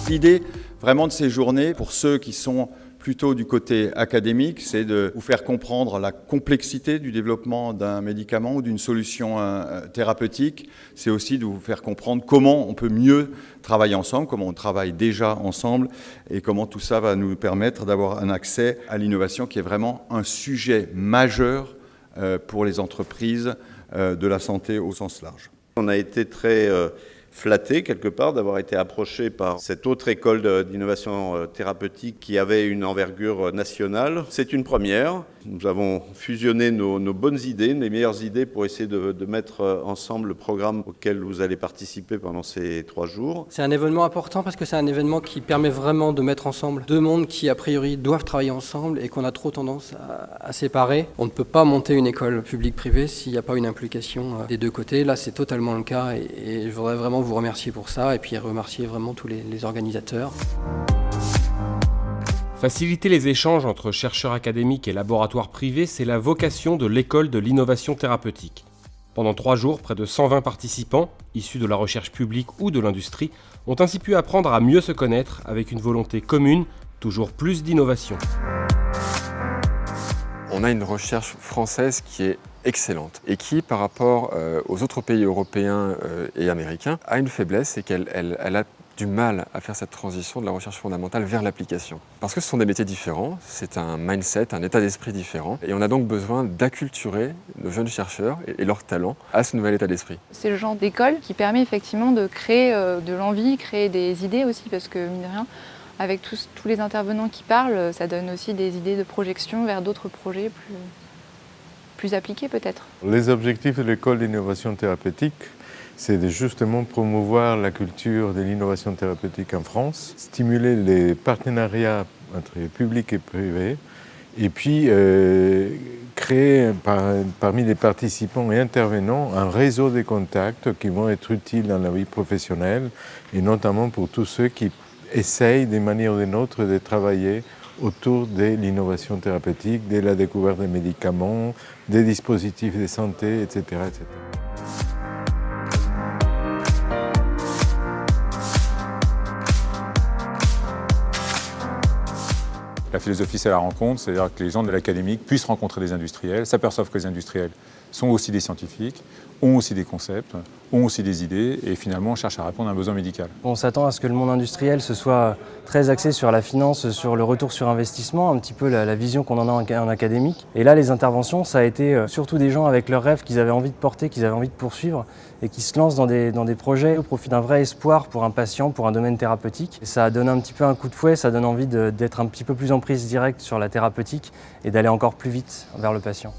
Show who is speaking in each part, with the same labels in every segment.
Speaker 1: L'idée vraiment de ces journées, pour ceux qui sont plutôt du côté académique, c'est de vous faire comprendre la complexité du développement d'un médicament ou d'une solution thérapeutique. C'est aussi de vous faire comprendre comment on peut mieux travailler ensemble, comment on travaille déjà ensemble et comment tout ça va nous permettre d'avoir un accès à l'innovation qui est vraiment un sujet majeur pour les entreprises de la santé au sens large.
Speaker 2: On a été très flatté quelque part d'avoir été approché par cette autre école d'innovation thérapeutique qui avait une envergure nationale. C'est une première. Nous avons fusionné nos bonnes idées, les meilleures idées pour essayer de mettre ensemble le programme auquel vous allez participer pendant ces 3 jours.
Speaker 3: C'est un événement important parce que c'est un événement qui permet vraiment de mettre ensemble deux mondes qui a priori doivent travailler ensemble et qu'on a trop tendance à séparer. On ne peut pas monter une école publique-privée s'il n'y a pas une implication des deux côtés. Là, c'est totalement le cas et je voudrais vraiment vous remercier pour ça et puis remercier vraiment tous les organisateurs.
Speaker 4: Faciliter les échanges entre chercheurs académiques et laboratoires privés, c'est la vocation de l'école de l'innovation thérapeutique. Pendant 3 jours, près de 120 participants, issus de la recherche publique ou de l'industrie, ont ainsi pu apprendre à mieux se connaître avec une volonté commune, toujours plus d'innovation.
Speaker 5: On a une recherche française qui est excellente et qui, par rapport aux autres pays européens et américains, a une faiblesse, c'est qu'elle a du mal à faire cette transition de la recherche fondamentale vers l'application. Parce que ce sont des métiers différents, c'est un mindset, un état d'esprit différent, et on a donc besoin d'acculturer nos jeunes chercheurs et leurs talents à ce nouvel état d'esprit.
Speaker 6: C'est le genre d'école qui permet effectivement de créer de l'envie, créer des idées aussi, parce que mine de rien, avec tous les intervenants qui parlent, ça donne aussi des idées de projection vers d'autres projets plus appliqués peut-être.
Speaker 7: Les objectifs de l'école d'innovation thérapeutique, c'est de justement promouvoir la culture de l'innovation thérapeutique en France, stimuler les partenariats entre public et privé, et puis créer parmi les participants et intervenants un réseau de contacts qui vont être utiles dans la vie professionnelle, et notamment pour tous ceux qui essayent d'une manière ou d'une autre de travailler autour de l'innovation thérapeutique, de la découverte des médicaments, des dispositifs de santé, etc. etc.
Speaker 8: La philosophie, c'est la rencontre, c'est-à-dire que les gens de l'académique puissent rencontrer des industriels, s'aperçoivent que les industriels sont aussi des scientifiques, ont aussi des concepts, ont aussi des idées, et finalement on cherche à répondre à un besoin médical.
Speaker 3: On s'attend à ce que le monde industriel se soit très axé sur la finance, sur le retour sur investissement, un petit peu la vision qu'on en a en académique. Et là, les interventions, ça a été surtout des gens avec leurs rêves qu'ils avaient envie de porter, qu'ils avaient envie de poursuivre, et qui se lancent dans des projets au profit d'un vrai espoir pour un patient, pour un domaine thérapeutique. Et ça a donné un petit peu un coup de fouet, ça donne envie d'être un petit peu plus en prise directe sur la thérapeutique et d'aller encore plus vite vers le patient.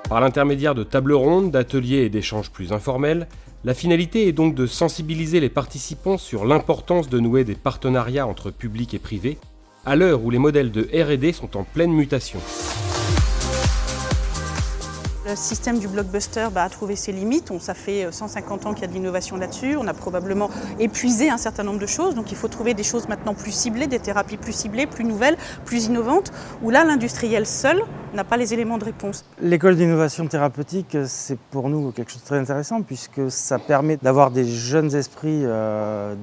Speaker 4: Par l'intermédiaire de tables rondes, d'ateliers et d'échanges plus informels, la finalité est donc de sensibiliser les participants sur l'importance de nouer des partenariats entre public et privé, à l'heure où les modèles de R&D sont en pleine mutation.
Speaker 9: Le système du blockbuster a trouvé ses limites. Ça fait 150 ans qu'il y a de l'innovation là-dessus. On a probablement épuisé un certain nombre de choses. Donc il faut trouver des choses maintenant plus ciblées, des thérapies plus ciblées, plus nouvelles, plus innovantes, où là, l'industriel seul n'a pas les éléments de réponse.
Speaker 3: L'école d'innovation thérapeutique, c'est pour nous quelque chose de très intéressant puisque ça permet d'avoir des jeunes esprits,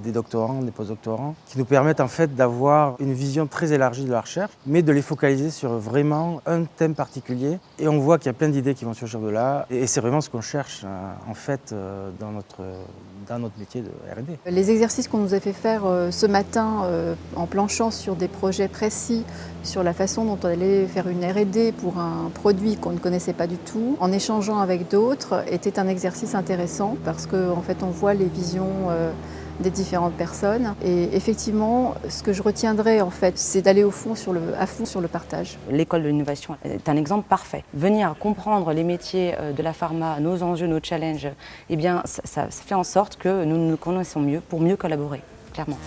Speaker 3: des doctorants, des postdoctorants, qui nous permettent en fait d'avoir une vision très élargie de la recherche, mais de les focaliser sur vraiment un thème particulier. Et on voit qu'il y a plein d'idées qui vont surgir de là. Et c'est vraiment ce qu'on cherche en fait dans notre métier de R&D.
Speaker 6: Les exercices qu'on nous a fait faire ce matin en planchant sur des projets précis, sur la façon dont on allait faire une R&D pour un produit qu'on ne connaissait pas du tout, en échangeant avec d'autres, était un exercice intéressant parce qu'en fait on voit les visions des différentes personnes. Et effectivement, ce que je retiendrai en fait, c'est d'aller à fond sur le partage.
Speaker 10: L'école de l'innovation est un exemple parfait. Venir comprendre les métiers de la pharma, nos enjeux, nos challenges, eh bien ça fait en sorte que nous nous connaissons mieux pour mieux collaborer, clairement.